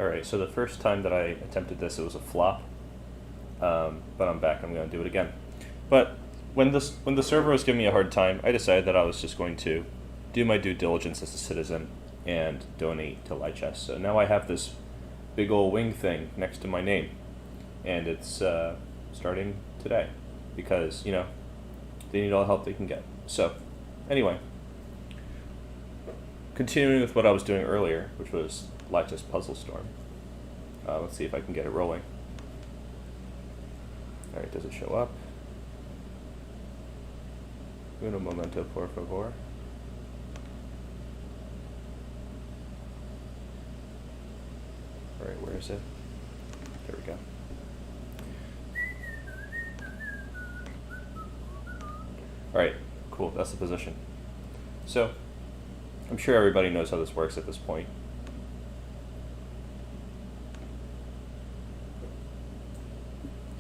Alright, so the first time that I attempted this, it was a flop. But I'm back, I'm going to do it again. But when the server was giving me a hard time, I decided that I was just going to do my due diligence as a citizen and donate to Lichess. So now I have this big old wing thing next to my name. And it's starting today. Because, you know, they need all the help they can get. So, anyway. Continuing with what I was doing earlier, which was Lichess Puzzle Storm. Let's see if I can get it rolling. Alright, does it show up? Uno momento, por favor. Alright, where is it? There we go. Alright, cool, that's the position. So, I'm sure everybody knows how this works at this point.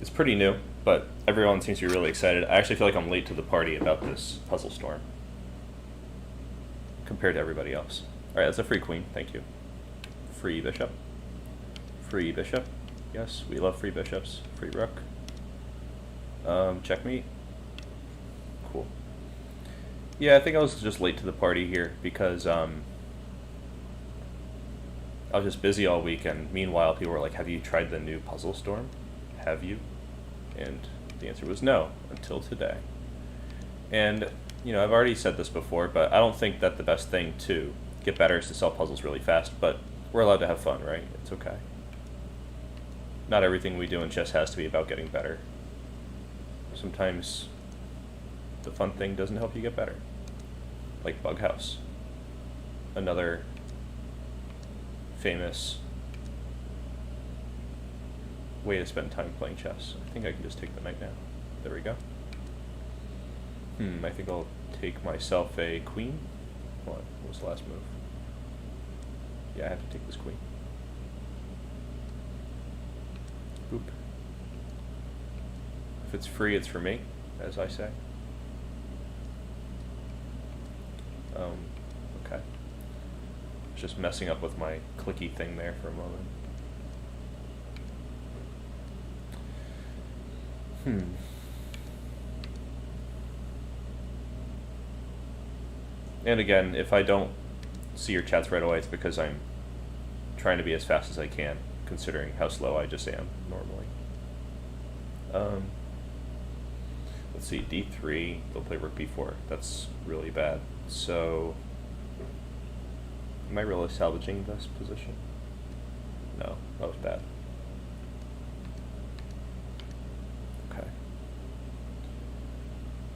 It's pretty new, but everyone seems to be really excited. I actually feel like I'm late to the party about this puzzle storm compared to everybody else. Alright, that's a free queen, thank you. Free bishop. Free bishop. Yes, we love free bishops. Free rook. Checkmate. Cool. Yeah, I think I was just late to the party here because I was just busy all week, and meanwhile people were like, have you tried the new puzzle storm? Have you? And the answer was no, until today. And, you know, I've already said this before, but I don't think that the best thing to get better is to solve puzzles really fast, but we're allowed to have fun, right? It's okay. Not everything we do in chess has to be about getting better. Sometimes the fun thing doesn't help you get better. Like Bug House. Another famous way to spend time playing chess. I think I can just take the knight now. There we go. I think I'll take myself a queen. Hold on, what was the last move? Yeah, I have to take this queen. Boop. If it's free, it's for me, as I say. Okay. I was just messing up with my clicky thing there for a moment. And again, if I don't see your chats right away, it's because I'm trying to be as fast as I can, considering how slow I just am normally. Let's see, d3, they'll play rook b4. That's really bad. So, am I really salvaging this position? No, that was bad. Okay.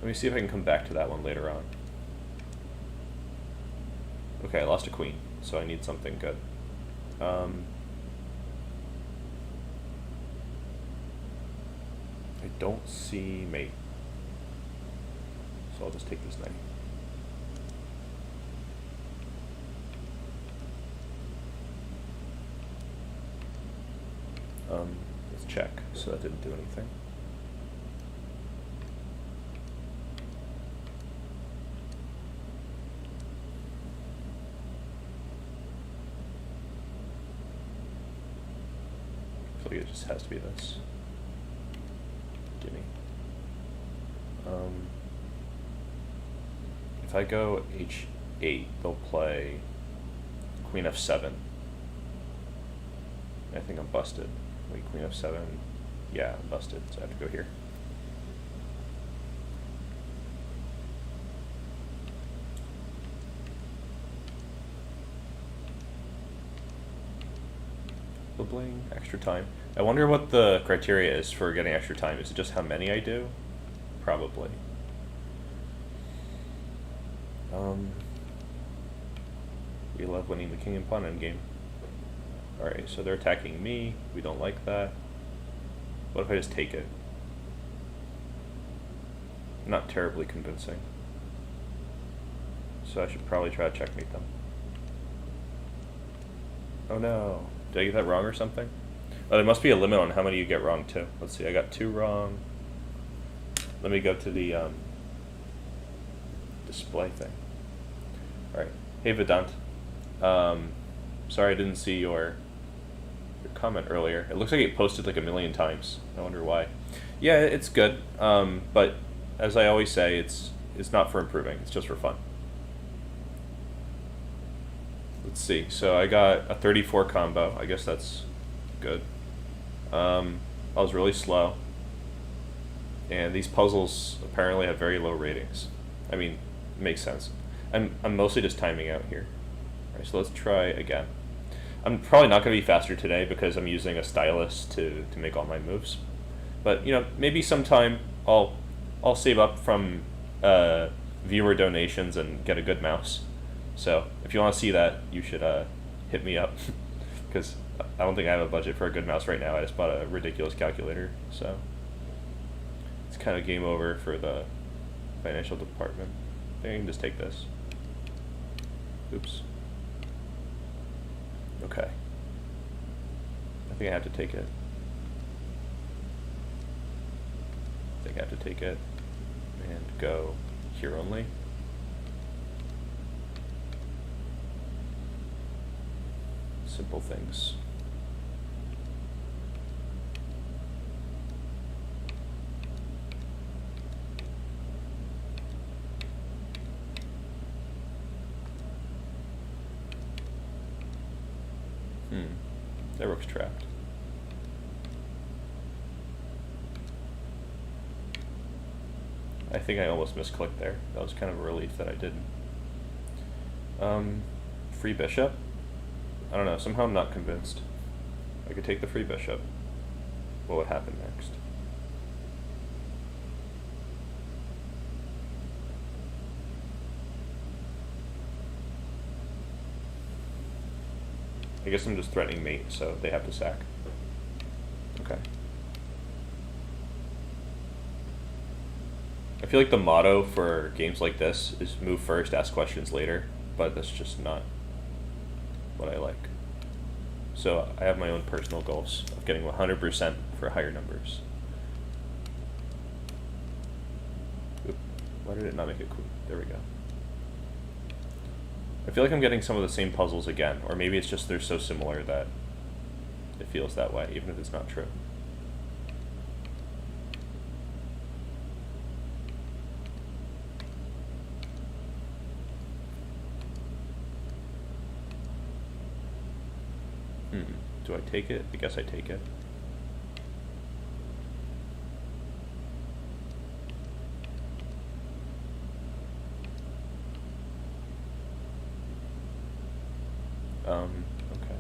Let me see if I can come back to that one later on. Okay, I lost a queen, so I need something good. I don't see mate, so I'll just take this knight. Let's check, so that didn't do anything. I feel like it just has to be this. Gimme. If I go h8, they'll play queen f7. I think I'm busted. Wait, queen f7. Yeah, I'm busted, so I have to go here. Bling, extra time. I wonder what the criteria is for getting extra time. Is it just how many I do? Probably. We love winning the king and pawn endgame. Alright, so they're attacking me. We don't like that. What if I just take it? Not terribly convincing. So I should probably try to checkmate them. Oh no. Did I get that wrong or something? Oh, there must be a limit on how many you get wrong too. Let's see, I got 2 wrong. Let me go to the display thing. Alright. Hey Vedant. Sorry I didn't see your your comment earlier. It looks like it posted like 1,000,000 times. I wonder why. Yeah, it's good. But as I always say, it's not for improving. It's just for fun. Let's see. So I got a 34 combo. I guess that's good. I was really slow. And these puzzles apparently have very low ratings. I mean, it makes sense. I'm mostly just timing out here. All right, so let's try again. I'm probably not going to be faster today because I'm using a stylus to make all my moves. But, you know, maybe sometime I'll save up from viewer donations and get a good mouse. So if you want to see that, you should hit me up because I don't think I have a budget for a good mouse right now. I just bought a ridiculous calculator. So it's kind of game over for the financial department. I think I can just take this. Oops. Okay. I think I have to take it. I think I have to take it and go here only. Simple things. That rook's trapped. I think I almost misclicked there. That was kind of a relief that I didn't. Free bishop? I don't know, somehow I'm not convinced. I could take the free bishop. What would happen next? I guess I'm just threatening mate, so they have to sack. Okay. I feel like the motto for games like this is move first, ask questions later, but that's just not what I like. So I have my own personal goals of getting 100% for higher numbers. Oop, why did it not make it queen? There we go. I feel like I'm getting some of the same puzzles again, or maybe it's just they're so similar that it feels that way, even if it's not true. Do I take it? I guess I take it. Okay.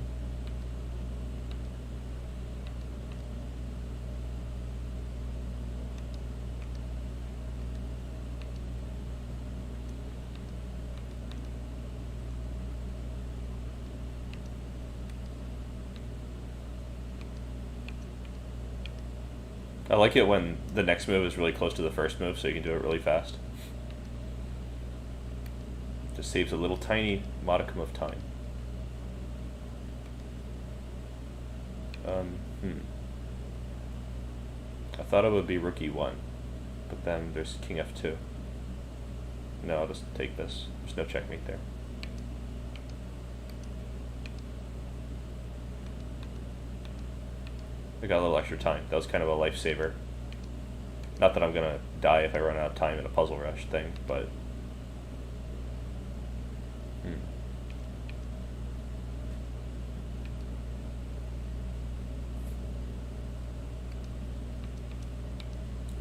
I like it when the next move is really close to the first move, so you can do it really fast. Just saves a little tiny modicum of time. I thought it would be rook e1, but then there's king f2. No, I'll just take this. There's no checkmate there. I got a little extra time. That was kind of a lifesaver. Not that I'm gonna die if I run out of time in a puzzle rush thing, but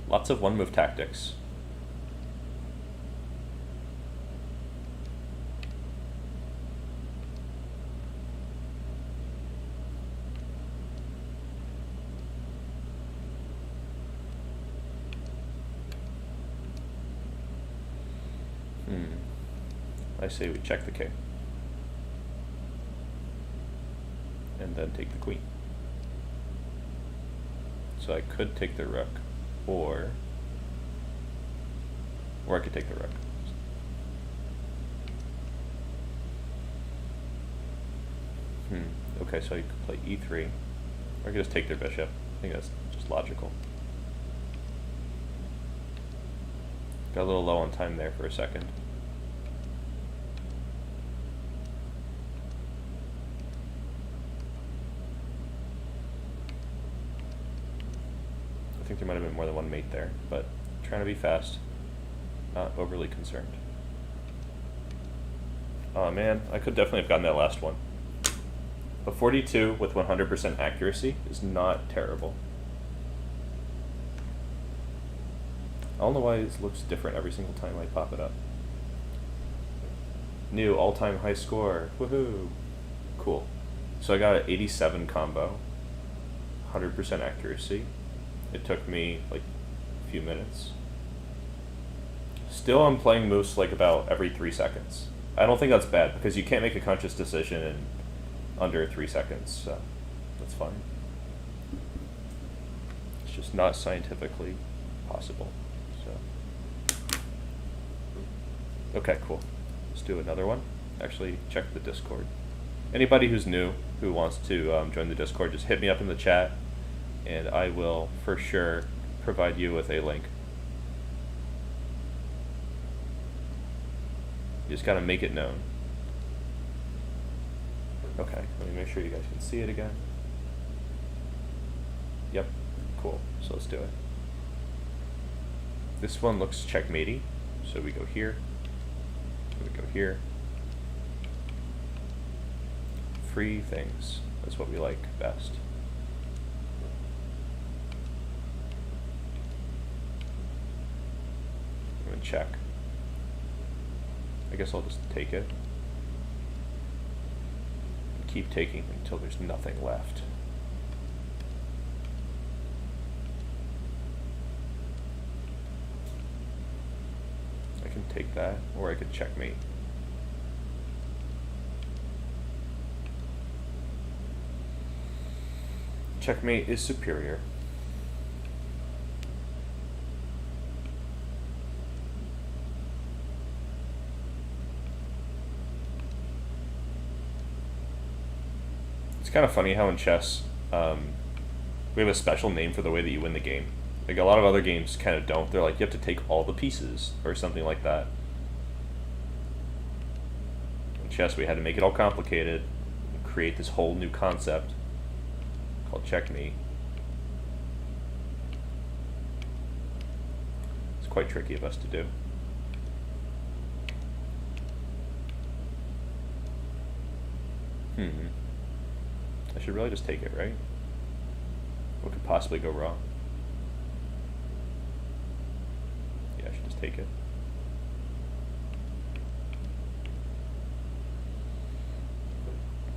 lots of one-move tactics. I say we check the king. And then take the queen. So I could take the rook, or I could take the rook. Okay, so you could play e3, or I could just take their bishop. I think that's just logical. Got a little low on time there for a second. think there might have been more than one mate there, but trying to be fast, not overly concerned. Oh man, I could definitely have gotten that last one. A 42 with 100% accuracy is not terrible. I don't know why it looks different every single time I pop it up. New all-time high score, woohoo! Cool. So I got an 87 combo, 100% accuracy. It took me like a few minutes. Still, I'm playing moves like about every 3 seconds. I don't think that's bad because you can't make a conscious decision in under 3 seconds, so that's fine. It's just not scientifically possible. So, okay, cool. Let's do another one. Actually, check the Discord. Anybody who's new who wants to join the Discord, just hit me up in the chat, and I will for sure provide you with a link. You just gotta make it known. Okay, let me make sure you guys can see it again. Yep, cool. So let's do it. This one looks checkmatey, so we go here. We go here. Free things. That's what we like best. I'm gonna check. I guess I'll just take it. Keep taking until there's nothing left. I can take that, or I could checkmate. Checkmate is superior. It's kind of funny how in chess, we have a special name for the way that you win the game. Like a lot of other games kind of don't. They're like, you have to take all the pieces or something like that. In chess, we had to make it all complicated and create this whole new concept called checkmate. It's quite tricky of us to do. I should really just take it, right? What could possibly go wrong? Yeah, I should just take it.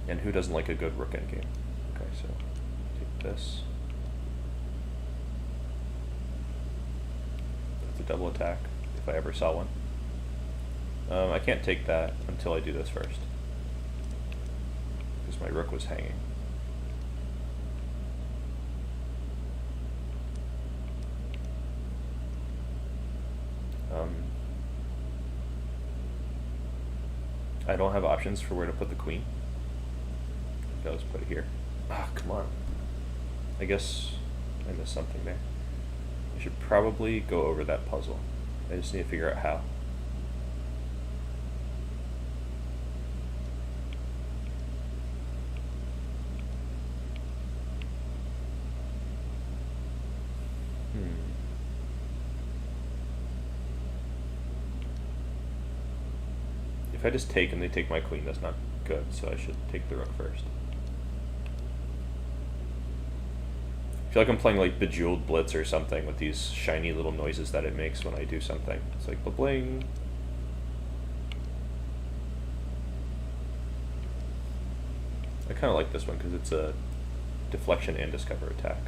And who doesn't like a good rook endgame? Okay, so take this. That's a double attack, if I ever saw one. I can't take that until I do this first, because my rook was hanging. I don't have options for where to put the queen. I'll just put it here. Ah, come on. I guess I missed something there. I should probably go over that puzzle. I just need to figure out how. If I just take and they take my queen, that's not good, so I should take the rook first. I feel like I'm playing like Bejeweled Blitz or something with these shiny little noises that it makes when I do something. It's like bling. I kind of like this one because it's a deflection and discover attack.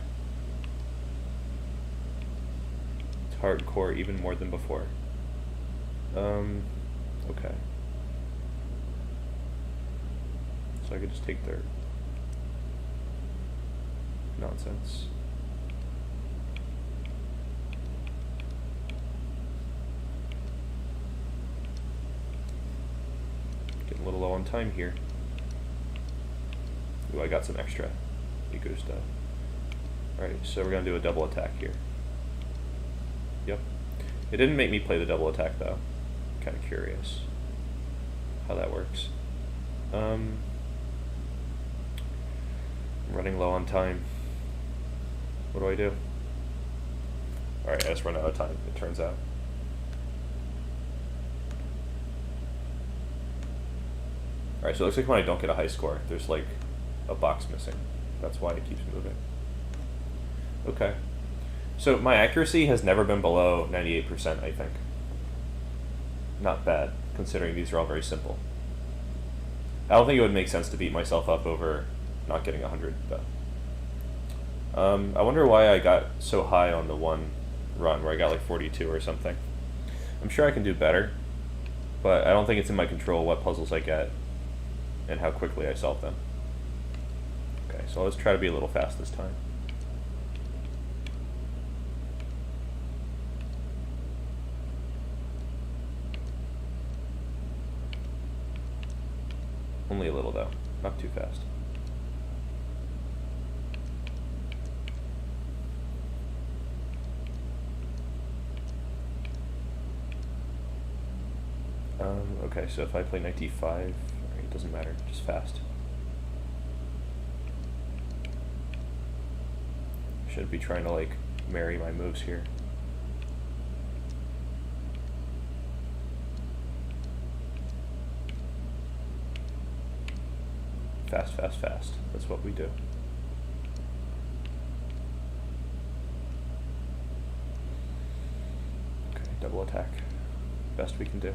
It's hardcore even more than before. Okay. So I could just take their nonsense. Getting a little low on time here. Ooh, I got some extra ego stuff. Alright, so we're going to do a double attack here. Yep. It didn't make me play the double attack though. Kind of curious how that works. I'm running low on time. What do I do? Alright, I just run out of time, it turns out. Alright, so it looks like when I don't get a high score, there's like a box missing. That's why it keeps moving. Okay. So my accuracy has never been below 98%, I think. Not bad, considering these are all very simple. I don't think it would make sense to beat myself up over not getting 100, though. I wonder why I got so high on the one run where I got like 42 or something. I'm sure I can do better, but I don't think it's in my control what puzzles I get and how quickly I solve them. Okay, so let's try to be a little fast this time. Only a little though, not too fast. Okay, so if I play knight d5, it doesn't matter, just fast. Should be trying to like marry my moves here. Fast, fast, fast. That's what we do. Okay, double attack. Best we can do.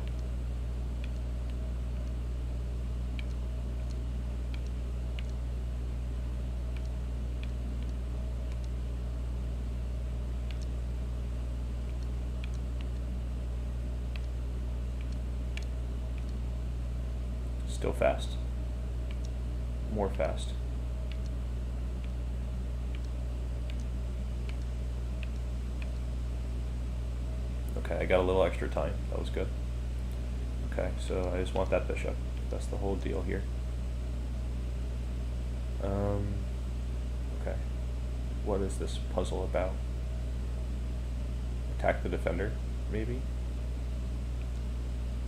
Still fast. More fast. Okay, I got a little extra time. That was good. Okay, so I just want that bishop. That's the whole deal here. Okay. What is this puzzle about? Attack the defender, maybe?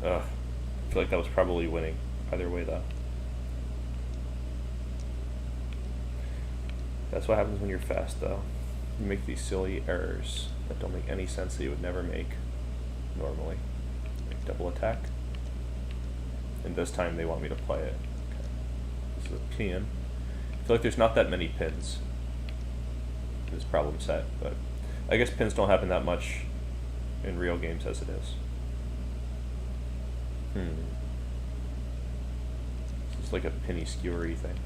Ugh. I feel like that was probably winning. Either way, though. That's what happens when you're fast, though. You make these silly errors that don't make any sense that you would never make normally. Like double attack. And this time they want me to play it. Okay. This is a pin. I feel like there's not that many pins. This problem set, but I guess pins don't happen that much in real games as it is. It's like a penny skewery thing.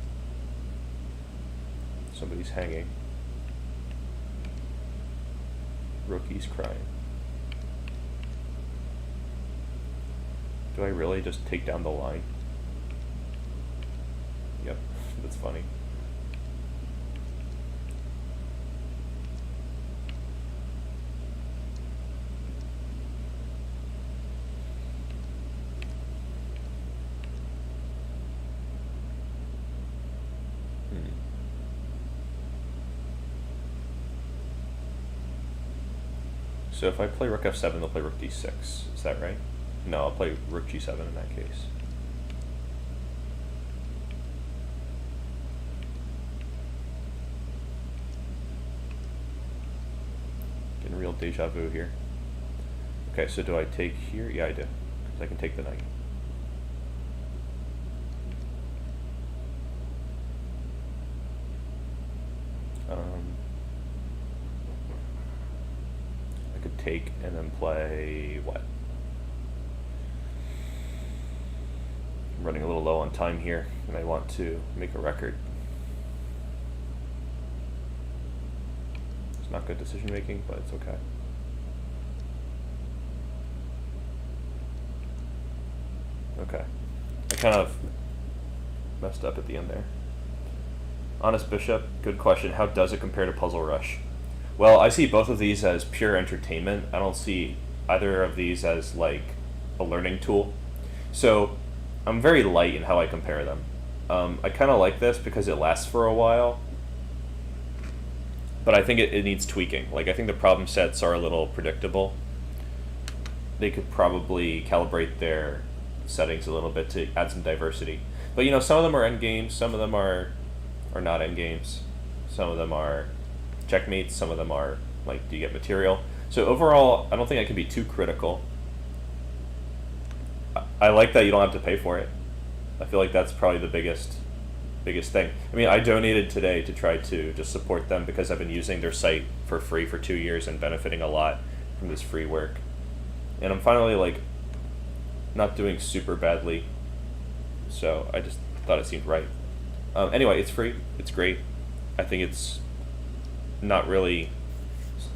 Somebody's hanging. Rookie's crying. Do I really just take down the line? Yep, that's funny. So if I play rook f7, they'll play rook d6. Is that right? No, I'll play rook g7 in that case. Getting real deja vu here. Okay, so do I take here? Yeah, I do. Because I can take the knight. I could take and then play what? I'm running a little low on time here, and I want to make a record. It's not good decision making, but it's okay. Okay. I kind of messed up at the end there. Honest Bishop, good question. How does it compare to Puzzle Rush? Well, I see both of these as pure entertainment. I don't see either of these as like a learning tool. So I'm very light in how I compare them. I kind of like this because it lasts for a while, but I think it needs tweaking. Like, I think the problem sets are a little predictable. They could probably calibrate their settings a little bit to add some diversity. But you know, some of them are end games, some of them are not end games, some of them are checkmates, some of them are like, do you get material? So overall, I don't think I can be too critical. I like that you don't have to pay for it. I feel like that's probably the biggest thing. I mean, I donated today to try to just support them because I've been using their site for free for 2 years and benefiting a lot from this free work. And I'm finally like not doing super badly. So I just thought it seemed right. Anyway, it's free. It's great. I think it's not really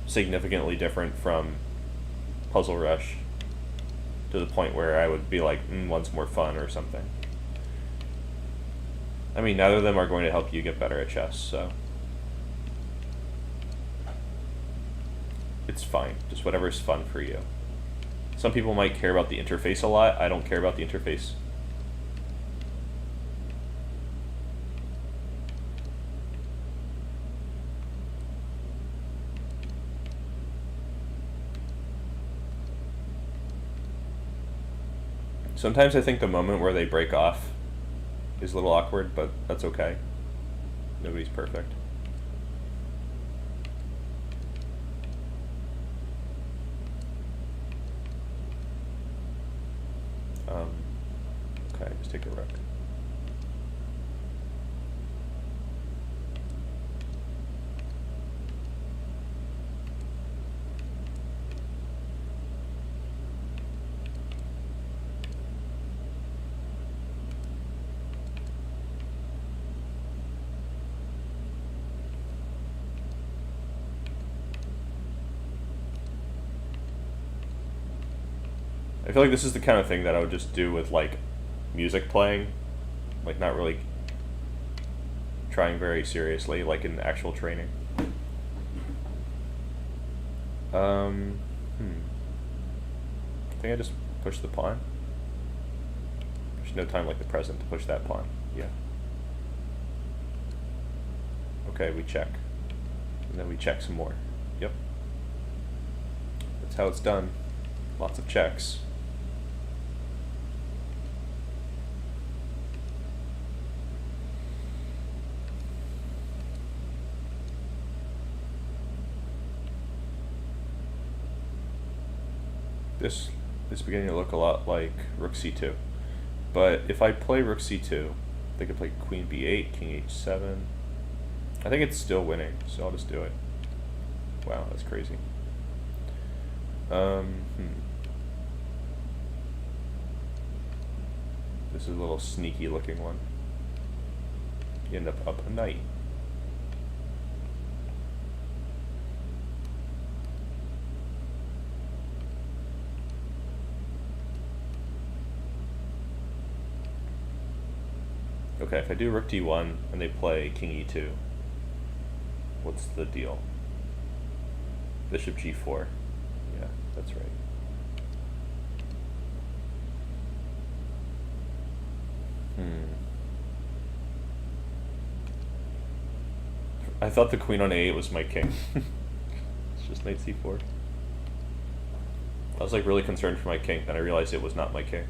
significantly different from Puzzle Rush to the point where I would be like, one's more fun or something. I mean, neither of them are going to help you get better at chess, so it's fine. Just whatever's fun for you. Some people might care about the interface a lot. I don't care about the interface. Sometimes I think the moment where they break off is a little awkward, but that's okay. Nobody's perfect. Okay, just take a rook. I feel like this is the kind of thing that I would just do with like music playing, like not really trying very seriously, like in actual training. I think I just push the pawn. There's no time like the present to push that pawn. Yeah. Okay, we check. And then we check some more. Yep. That's how it's done. Lots of checks. This is beginning to look a lot like rook c2. But if I play rook c2, they could play queen b8, king h7. I think it's still winning, so I'll just do it. Wow, that's crazy. This is a little sneaky looking one. You end up a knight. Okay, if I do rook d1 and they play king e2, what's the deal? Bishop g4. Yeah, that's right. I thought the queen on a8 was my king. It's just knight c4. I was like really concerned for my king, then I realized it was not my king.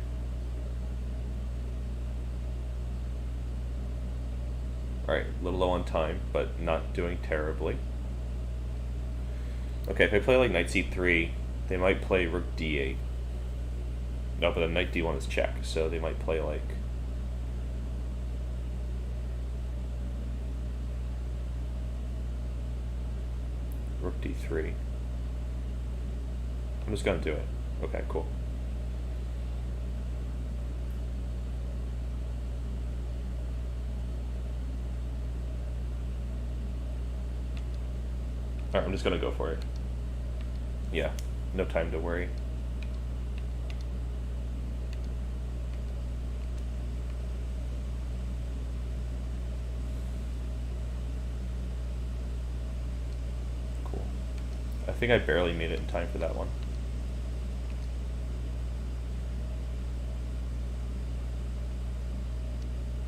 Alright, a little low on time, but not doing terribly. Okay, if I play like knight c3, they might play rook d8. No, but then knight d1 is check, so they might play like rook d3. I'm just gonna do it. Okay, cool. Alright, I'm just gonna go for it. Yeah, no time to worry. Cool. I think I barely made it in time for that one.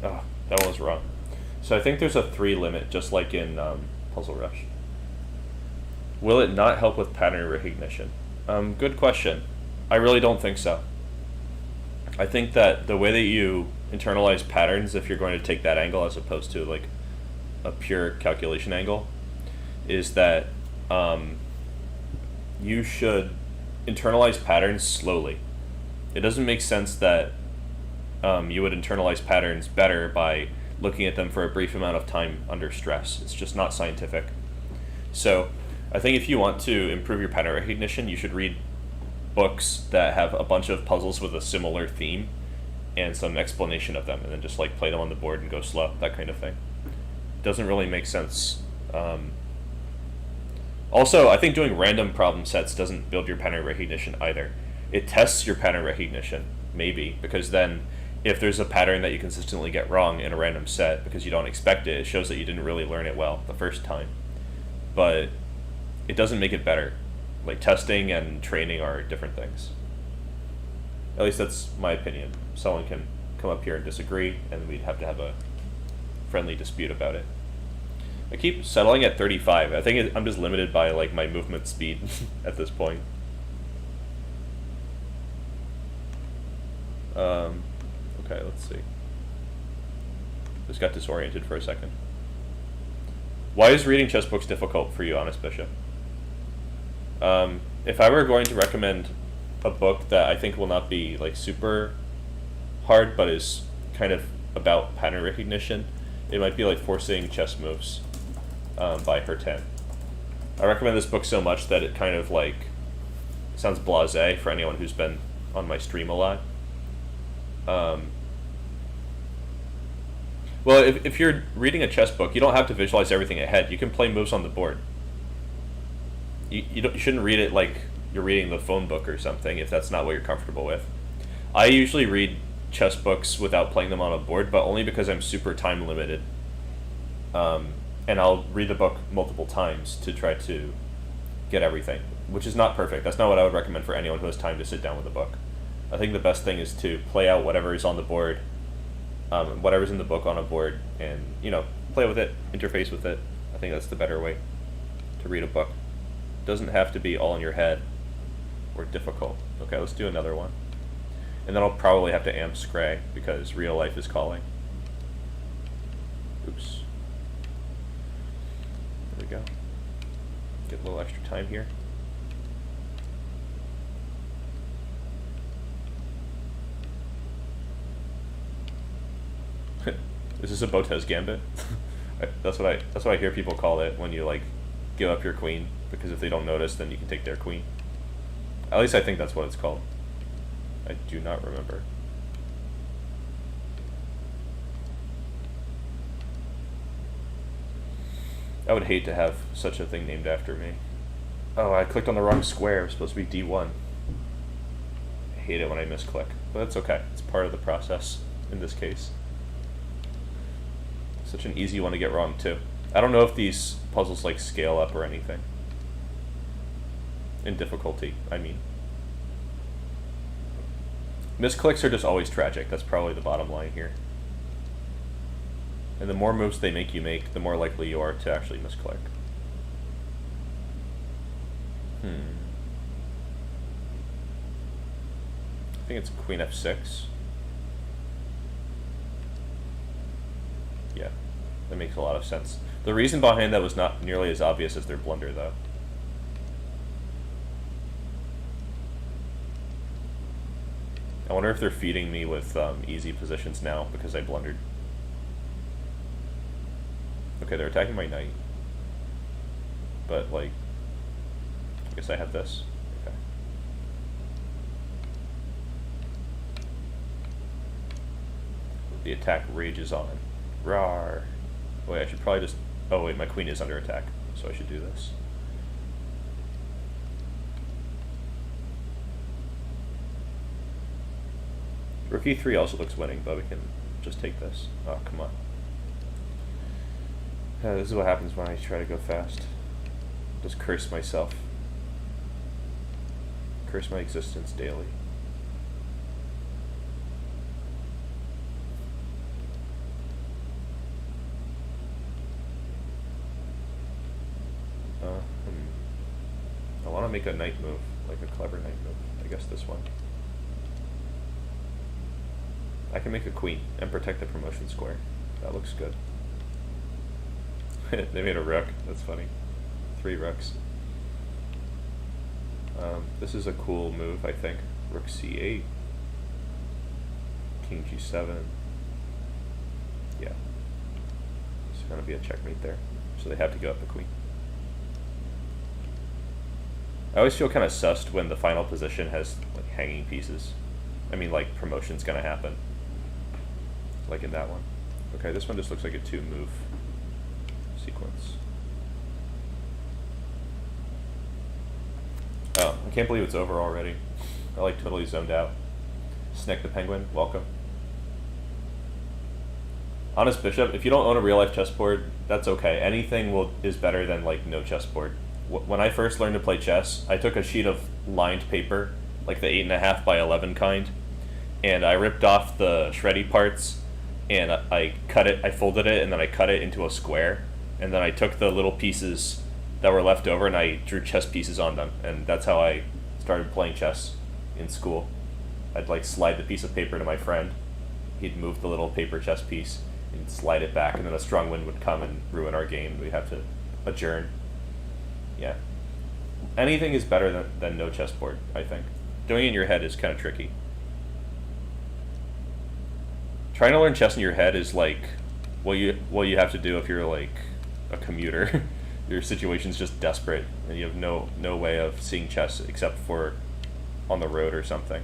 Oh, that one was wrong. So I think there's a 3 limit, just like in Puzzle Rush. Will it not help with pattern recognition? Good question. I really don't think so. I think that the way that you internalize patterns, if you're going to take that angle as opposed to like you should internalize patterns slowly. It doesn't make sense that you would internalize patterns better by looking at them for a brief amount of time under stress. It's just not scientific. So I think if you want to improve your pattern recognition, you should read books that have a bunch of puzzles with a similar theme and some explanation of them, and then just like play them on the board and go slow, that kind of thing. Doesn't really make sense. Also, I think doing random problem sets doesn't build your pattern recognition either. It tests your pattern recognition, maybe, because then if there's a pattern that you consistently get wrong in a random set because you don't expect it, it shows that you didn't really learn it well the first time. But it doesn't make it better. Like, testing and training are different things. At least that's my opinion. Someone can come up here and disagree, and we'd have to have a friendly dispute about it. I keep settling at 35. I think I'm just limited by like my movement speed at this point. Okay, let's see. Just got disoriented for a second. Why is reading chess books difficult for you, Honest Bishop? If I were going to recommend a book that I think will not be like super hard, but is kind of about pattern recognition, it might be like Forcing Chess Moves by Hertan. I recommend this book so much that it kind of like sounds blasé for anyone who's been on my stream a lot. Well, if you're reading a chess book, you don't have to visualize everything ahead. You can play moves on the board. You shouldn't read it like you're reading the phone book or something if that's not what you're comfortable with. I usually read chess books without playing them on a board, but only because I'm super time limited. And I'll read the book multiple times to try to get everything, which is not perfect. That's not what I would recommend for anyone who has time to sit down with a book. I think the best thing is to play out whatever is on the board, whatever's in the book on a board, and, you know, play with it, interface with it. I think that's the better way to read a book. It doesn't have to be all in your head or difficult. Okay, let's do another one. And then I'll probably have to amp Scray because real life is calling. Oops. There we go. Get a little extra time here. Is this a Botez Gambit? That's what I hear people call it when you like give up your queen, because if they don't notice, then you can take their queen. At least I think that's what it's called. I do not remember. I would hate to have such a thing named after me. Oh, I clicked on the wrong square. It was supposed to be D1. I hate it when I misclick, but that's okay. It's part of the process in this case. Such an easy one to get wrong too. I don't know if these puzzles like scale up or anything. In difficulty, I mean. Misclicks are just always tragic. That's probably the bottom line here. And the more moves they make you make, the more likely you are to actually misclick. I think it's Queen F6. Yeah, that makes a lot of sense. The reason behind that was not nearly as obvious as their blunder, though. I wonder if they're feeding me with easy positions now because I blundered. Okay, they're attacking my knight. But, like, I guess I have this. Okay. The attack rages on. Rawr. Wait, I should probably just... Oh, wait, my queen is under attack, so I should do this. Rook e3 also looks winning, but we can just take this. Oh, come on. This is what happens when I try to go fast. Just curse myself. Curse my existence daily. I want to make a knight move, like a clever knight move. I guess this one. I can make a queen and protect the promotion square. That looks good. They made a rook. That's funny. 3 rooks. This is a cool move, I think. Rook c8, king g7. Yeah, it's going to be a checkmate there. So they have to go up the queen. I always feel kind of sussed when the final position has like hanging pieces. I mean, like promotion's going to happen. Like in that one. Okay, this one just looks like a 2-move sequence. Oh, I can't believe it's over already. I like totally zoned out. Snick the Penguin, welcome. Honest Bishop, if you don't own a real life chessboard, that's okay. Anything is better than like no chessboard. When I first learned to play chess, I took a sheet of lined paper, like the 8.5 by 11 kind, and I ripped off the shreddy parts, and I cut it, I folded it, and then I cut it into a square, and then I took the little pieces that were left over and I drew chess pieces on them, and that's how I started playing chess in school. I'd like slide the piece of paper to my friend, he'd move the little paper chess piece, and slide it back, and then a strong wind would come and ruin our game. We'd have to adjourn. Yeah. Anything is better than no chessboard, I think. Doing it in your head is kind of tricky. Trying to learn chess in your head is like what you have to do if you're like a commuter. Your situation's just desperate, and you have no way of seeing chess except for on the road or something.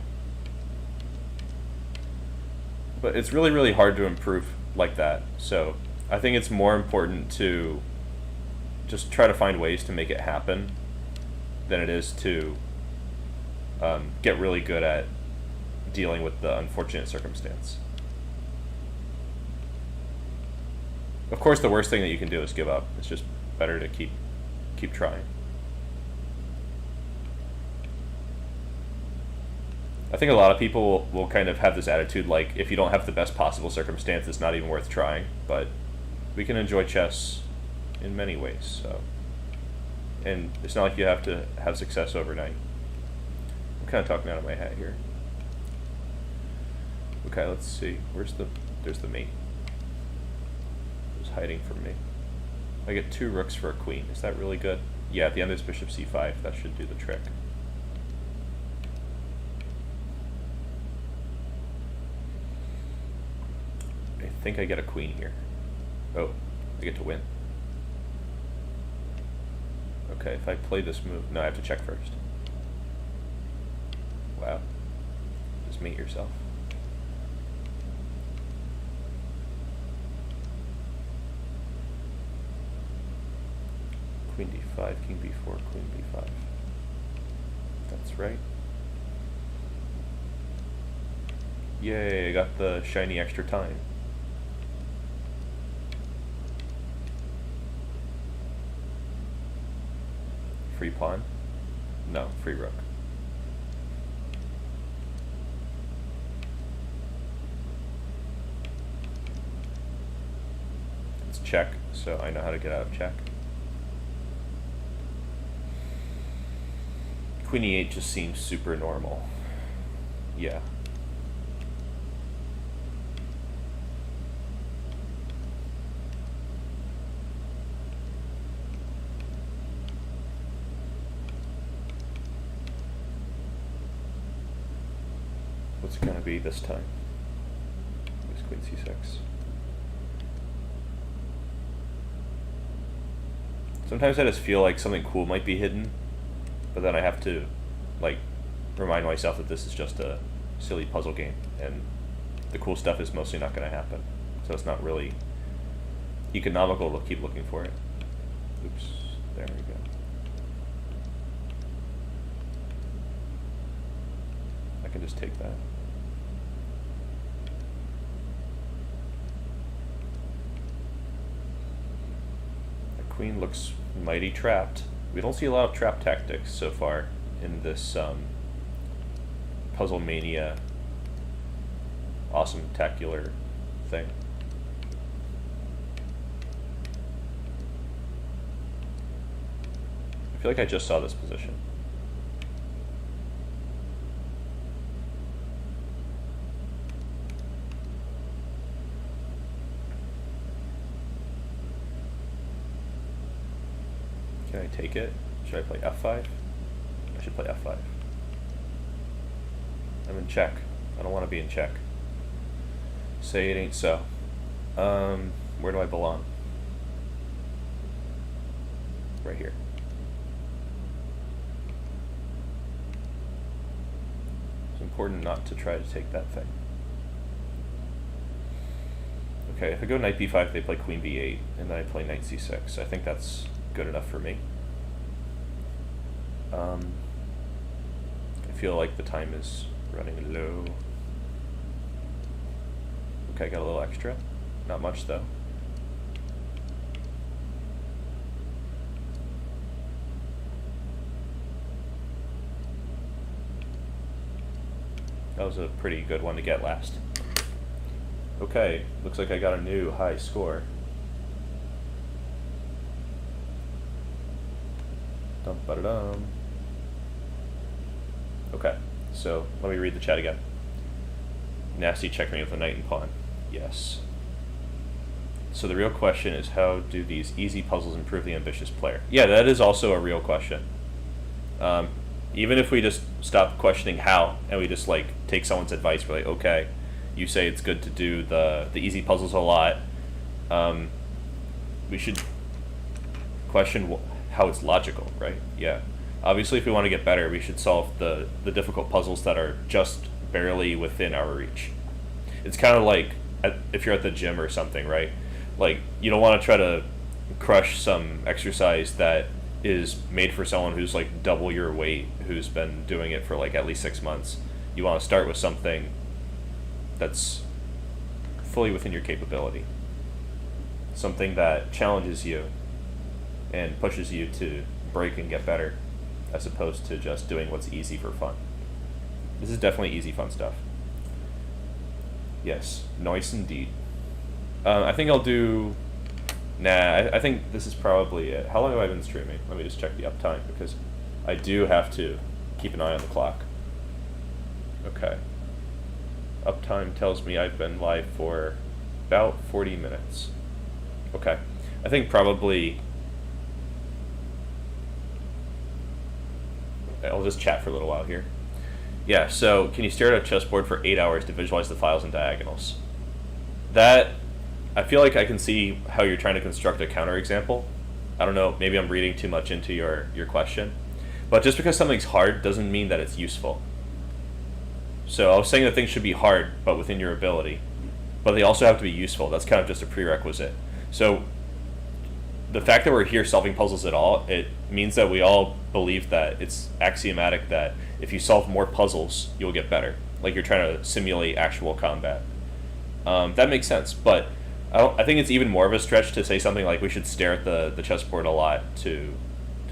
But it's really, really hard to improve like that. So I think it's more important to just try to find ways to make it happen than it is to get really good at dealing with the unfortunate circumstance. Of course, the worst thing that you can do is give up. It's just better to keep trying. I think a lot of people will kind of have this attitude like, if you don't have the best possible circumstance, it's not even worth trying. But we can enjoy chess in many ways. So, and it's not like you have to have success overnight. I'm kind of talking out of my hat here. Okay, let's see. There's the mate. It's hiding from me. I get 2 rooks for a queen. Is that really good? Yeah, at the end there's bishop c5. That should do the trick. I think I get a queen here. Oh, I get to win. Okay, if I play this move... No, I have to check first. Wow. Just mate yourself. Queen d5, king b4, queen b5. That's right. Yay, I got the shiny extra time. Free pawn? No, free rook. It's check, so I know how to get out of check. Queen e8 just seems super normal. Yeah. What's it gonna be this time? It's queen c6. Sometimes I just feel like something cool might be hidden, but then I have to, like, remind myself that this is just a silly puzzle game, and the cool stuff is mostly not going to happen. So it's not really economical to keep looking for it. Oops, there we go. I can just take that. The queen looks mighty trapped. We don't see a lot of trap tactics so far in this Puzzle Mania awesome tacular thing. I feel like I just saw this position. Can I take it? Should I play f5? I should play f5. I'm in check. I don't want to be in check. Say it ain't so. Where do I belong? Right here. It's important not to try to take that thing. Okay, if I go knight b5, they play queen b8, and then I play knight c6. I think that's good enough for me. I feel like the time is running low. Okay, got a little extra. Not much, though. That was a pretty good one to get last. Okay, looks like I got a new high score. Dum-ba-da-dum. Okay, so let me read the chat again. Nasty checkmate with a knight and pawn. Yes. So the real question is, how do these easy puzzles improve the ambitious player? Yeah, that is also a real question. Even if we just stop questioning how, and we just like take someone's advice, we're like, okay, you say it's good to do the easy puzzles a lot. We should question how it's logical, right? Yeah. Obviously, if we want to get better, we should solve the difficult puzzles that are just barely within our reach. It's kind of like if you're at the gym or something, right? Like, you don't want to try to crush some exercise that is made for someone who's like double your weight, who's been doing it for like at least 6 months. You want to start with something that's fully within your capability. Something that challenges you and pushes you to break and get better, as opposed to just doing what's easy for fun. This is definitely easy fun stuff. Yes, nice indeed. I think I'll do... Nah, I think this is probably it. How long have I been streaming? Let me just check the uptime, because I do have to keep an eye on the clock. Okay. Uptime tells me I've been live for about 40 minutes. Okay. I think probably... I'll just chat for a little while here. Yeah, so can you stare at a chessboard for 8 hours to visualize the files and diagonals? That... I feel like I can see how you're trying to construct a counterexample. I don't know, maybe I'm reading too much into your question. But just because something's hard doesn't mean that it's useful. So I was saying that things should be hard, but within your ability. But they also have to be useful. That's kind of just a prerequisite. So the fact that we're here solving puzzles at all, it means that we all believe that it's axiomatic that if you solve more puzzles, you'll get better. Like you're trying to simulate actual combat. That makes sense, but I think it's even more of a stretch to say something like we should stare at the chessboard a lot to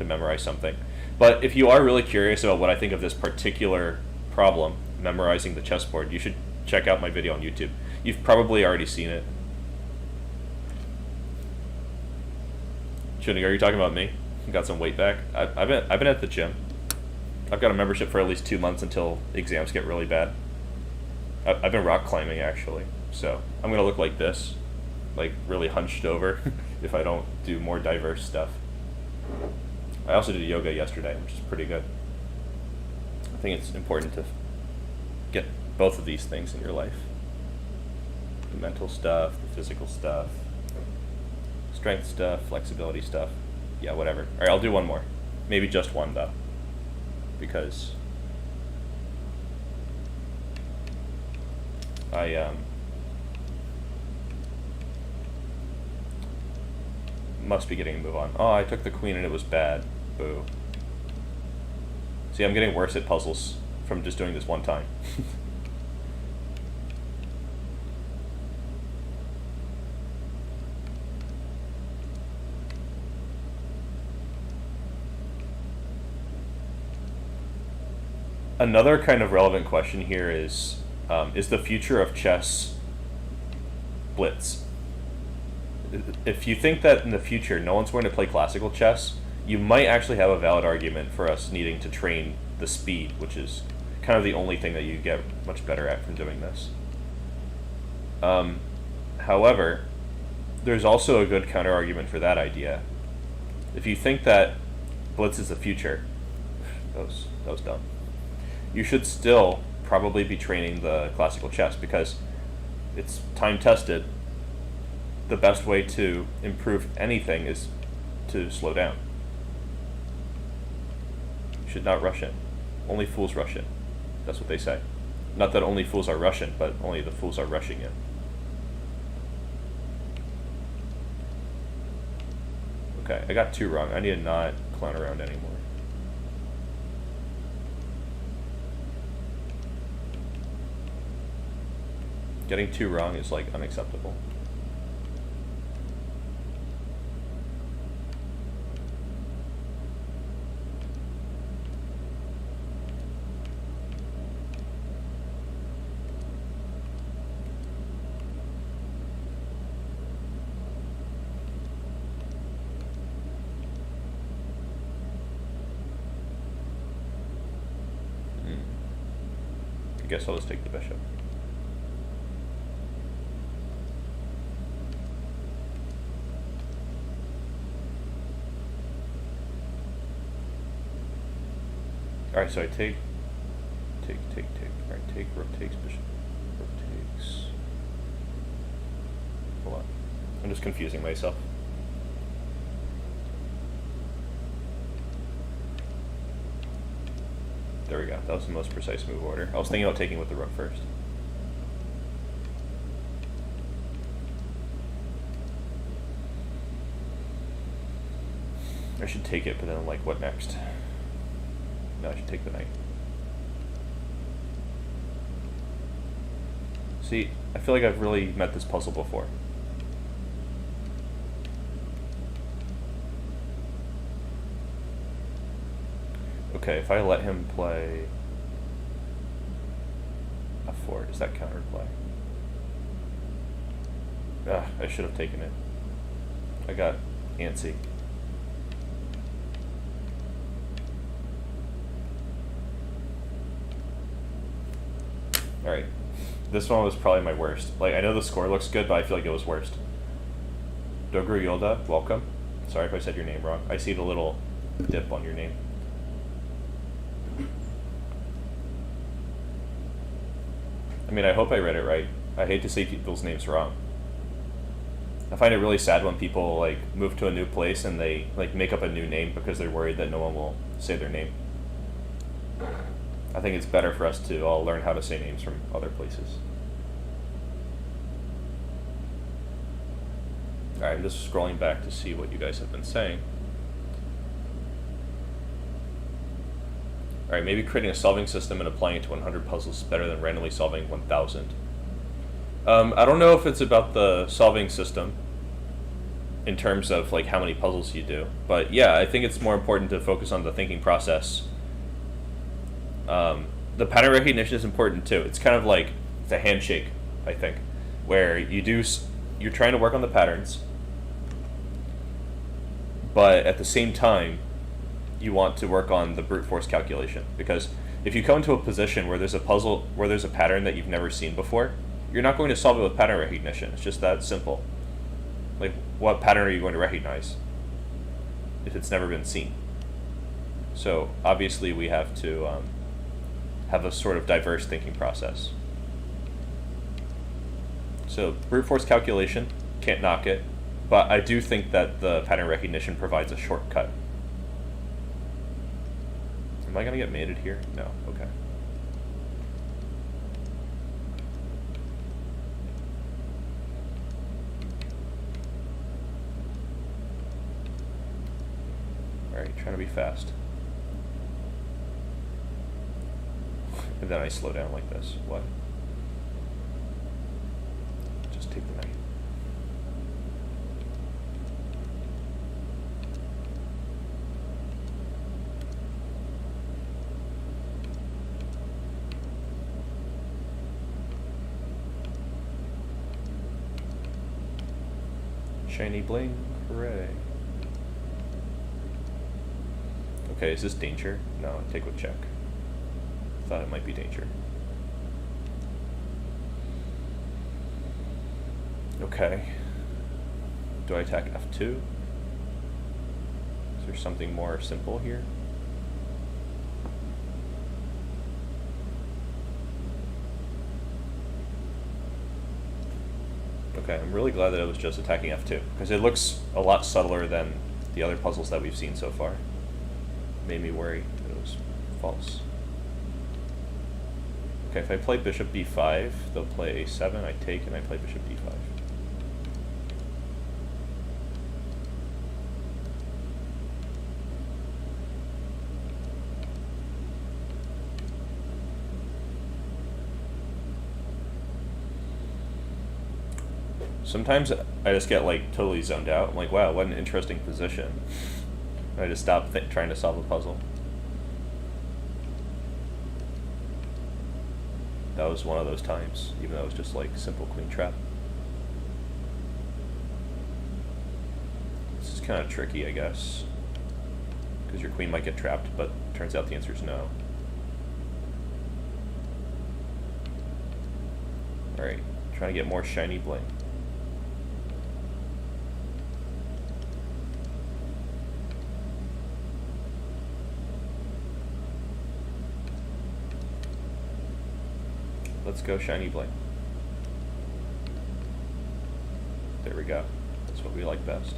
memorize something. But if you are really curious about what I think of this particular problem, memorizing the chessboard, you should check out my video on YouTube. You've probably already seen it. Chunig, are you talking about me? You got some weight back? I've been at the gym. I've got a membership for at least 2 months until exams get really bad. I've been rock climbing actually, so I'm gonna look like this. Like really hunched over if I don't do more diverse stuff. I also did yoga yesterday, which is pretty good. I think it's important to get both of these things in your life. The mental stuff, the physical stuff, strength stuff, flexibility stuff. Yeah, whatever. All right, I'll do one more. Maybe just one though, because I must be getting a move on. Oh, I took the queen and it was bad. Boo. See, I'm getting worse at puzzles from just doing this one time. Another kind of relevant question here is the future of chess blitz? If you think that in the future no one's going to play classical chess, you might actually have a valid argument for us needing to train the speed, which is kind of the only thing that you get much better at from doing this. However, there's also a good counter argument for that idea. If you think that blitz is the future, that was dumb. You should still probably be training the classical chess because it's time tested. The best way to improve anything is to slow down. You should not rush in. Only fools rush in. That's what they say. Not that only fools are Russian, but only the fools are rushing in. Okay, I got 2 wrong. I need to not clown around anymore. Getting 2 wrong is like unacceptable. I guess I'll just take the bishop. Alright, so I take. Alright, take, rook takes, bishop, rook takes. Hold on. I'm just confusing myself. There we go. That was the most precise move order. I was thinking about taking with the rook first. I should take it, but then like, what next? No, I should take the knight. See, I feel like I've really met this puzzle before. Okay, if I let him play f4, does that counterplay? Ah, I should have taken it. I got antsy. Alright, this one was probably my worst. Like, I know the score looks good, but I feel like it was worst. Dogru Yolda, welcome. Sorry if I said your name wrong. I see the little dip on your name. I mean, I hope I read it right. I hate to say people's names wrong. I find it really sad when people, like, move to a new place and they, like, make up a new name because they're worried that no one will say their name. I think it's better for us to all learn how to say names from other places. Alright, I'm just scrolling back to see what you guys have been saying. Alright, maybe creating a solving system and applying it to 100 puzzles is better than randomly solving 1,000. I don't know if it's about the solving system in terms of like how many puzzles you do, but yeah, I think it's more important to focus on the thinking process. The pattern recognition is important too. It's kind of like it's a handshake, I think, where you're trying to work on the patterns, but at the same time, you want to work on the brute force calculation, because if you come into a position where there's a puzzle, where there's a pattern that you've never seen before, you're not going to solve it with pattern recognition. It's just that simple. Like, what pattern are you going to recognize if it's never been seen? So obviously we have to have a sort of diverse thinking process. So brute force calculation, can't knock it, but I do think that the pattern recognition provides a shortcut. Am I going to get mated here? No. Okay. Alright, trying to be fast. And then I slow down like this. What? Just take the knight. Shiny bling, hooray. Okay, is this danger? No, take with check. Thought it might be danger. Okay. Do I attack F2? Is there something more simple here? Okay, I'm really glad that it was just attacking f2, because it looks a lot subtler than the other puzzles that we've seen so far. Made me worry that it was false. Okay, if I play bishop b5, they'll play a7, I take, and I play bishop d5. Sometimes I just get like totally zoned out. I'm like, wow, what an interesting position. And I just stop trying to solve a puzzle. That was one of those times, even though it was just like simple queen trap. This is kind of tricky, I guess, because your queen might get trapped, but turns out the answer is no. Alright, trying to get more shiny bling. Let's go shiny bling. There we go. That's what we like best.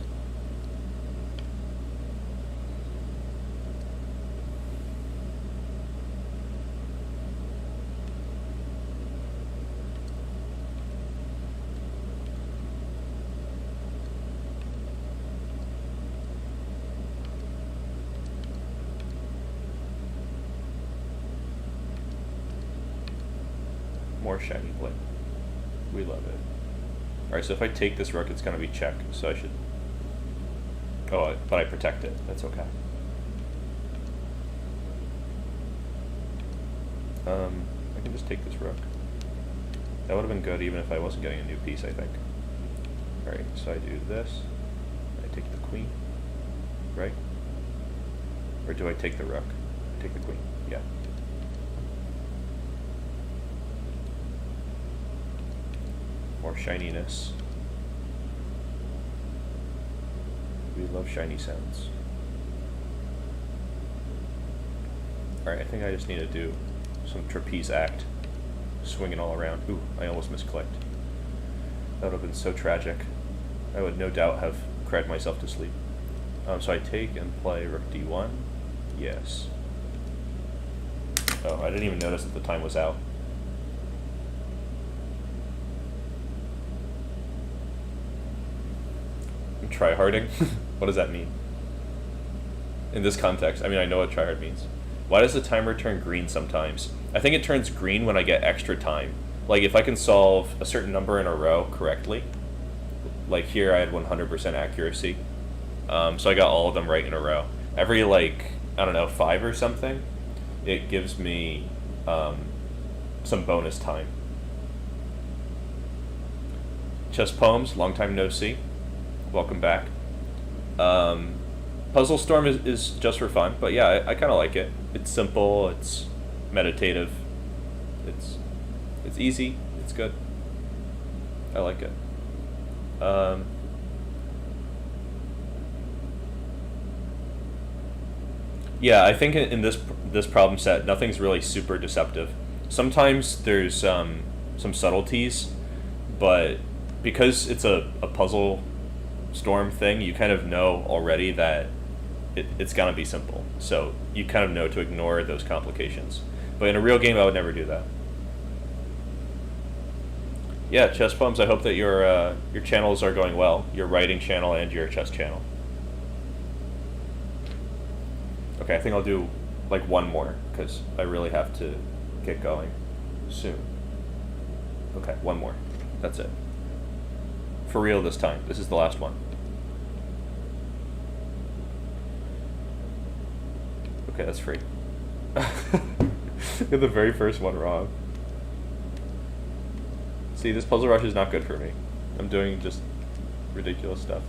More shiny bling. We love it. Alright, so if I take this rook, it's going to be check, so I should... Oh, but I protect it. That's okay. I can just take this rook. That would have been good even if I wasn't getting a new piece, I think. Alright, so I do this. I take the queen. Right? Or do I take the rook? I take the queen. Yeah. More shininess. We love shiny sounds. Alright, I think I just need to do some trapeze act. Swinging all around. Ooh, I almost misclicked. That would have been so tragic. I would no doubt have cried myself to sleep. So I take and play rook d1. Yes. Oh, I didn't even notice that the time was out. Tryharding? What does that mean? In this context, I mean, I know what tryhard means. Why does the timer turn green sometimes? I think it turns green when I get extra time. Like, if I can solve a certain number in a row correctly, like here I had 100% accuracy, so I got all of them right in a row. Every, like, I don't know, 5 or something, it gives me some bonus time. Chess Poems, long time no see. Welcome back. Puzzle Storm is just for fun, but yeah, I kind of like it. It's simple, it's meditative, it's easy, it's good. I like it. Yeah, I think in this problem set, nothing's really super deceptive. Sometimes there's some subtleties, but because it's a puzzle storm thing, you kind of know already that it's gonna be simple. So you kind of know to ignore those complications. But in a real game, I would never do that. Yeah, Chess Poems, I hope that your channels are going well. Your writing channel and your chess channel. Okay, I think I'll do like one more, because I really have to get going soon. Okay, one more. That's it. For real this time. This is the last one. Okay, that's free. Get the very first one wrong. See, this puzzle rush is not good for me. I'm doing just ridiculous stuff.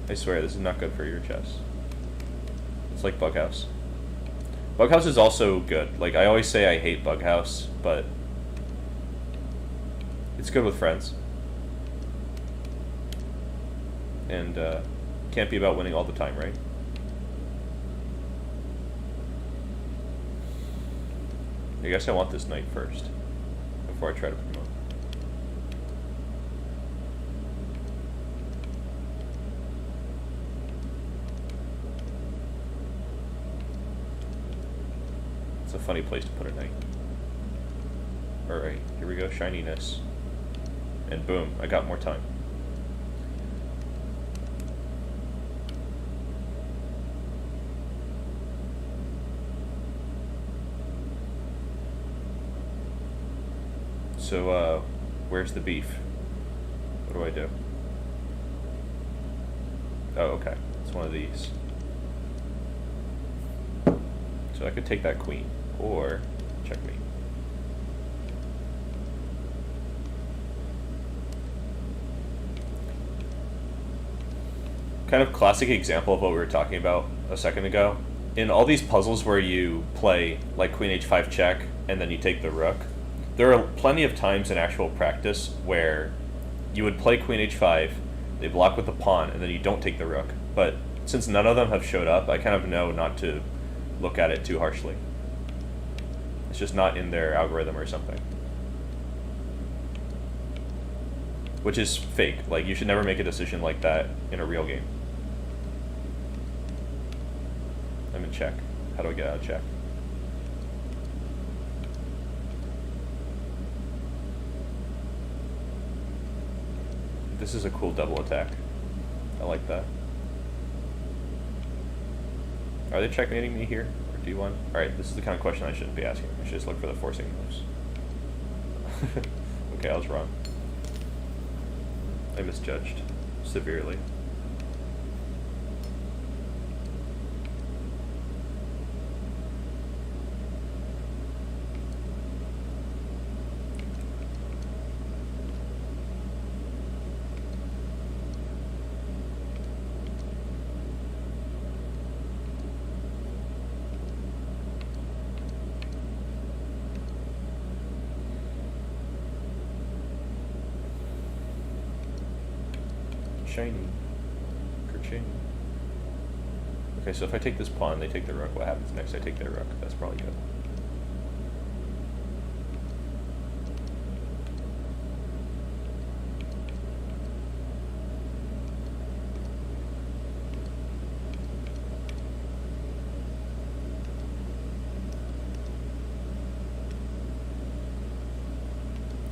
I swear, this is not good for your chess. It's like Bughouse. Bughouse is also good. Like, I always say I hate Bughouse, but it's good with friends. And can't be about winning all the time, right? I guess I want this knight first. before I try to promote. It's a funny place to put a knight. Alright, here we go, shininess. And boom, I got more time. So, where's the beef? What do I do? Oh, okay. It's one of these. So I could take that queen, or checkmate. Kind of classic example of what we were talking about a second ago. In all these puzzles where you play like queen h5 check and then you take the rook, there are plenty of times in actual practice where you would play queen h5, they block with the pawn, and then you don't take the rook. But since none of them have showed up, I kind of know not to look at it too harshly. It's just not in their algorithm or something. Which is fake. Like, you should never make a decision like that in a real game. I'm in check. How do I get out of check? This is a cool double attack. I like that. Are they checkmating me here? Or d1? Alright, this is the kind of question I shouldn't be asking. I should just look for the forcing moves. Okay, I was wrong. I misjudged severely. Shiny. Kerching. Okay, so if I take this pawn, they take the rook. What happens next? I take their rook. That's probably good.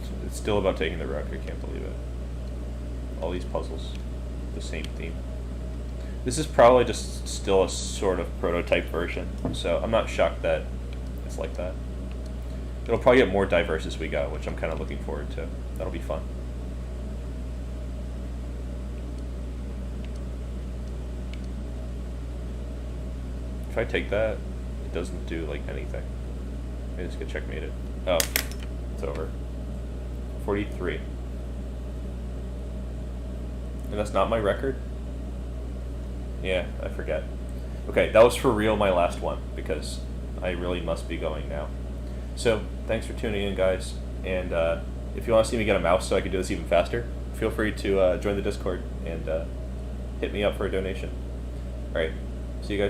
So it's still about taking the rook. I can't believe it. All these puzzles. The same theme. This is probably just still a sort of prototype version, so I'm not shocked that it's like that. It'll probably get more diverse as we go, which I'm kind of looking forward to. That'll be fun. If I take that, it doesn't do like anything. I just get checkmated. Oh, it's over. 43. And that's not my record? Yeah, I forget. Okay, that was for real my last one, because I really must be going now. So, thanks for tuning in, guys. And if you want to see me get a mouse so I can do this even faster, feel free to join the Discord and hit me up for a donation. Alright, see you guys later.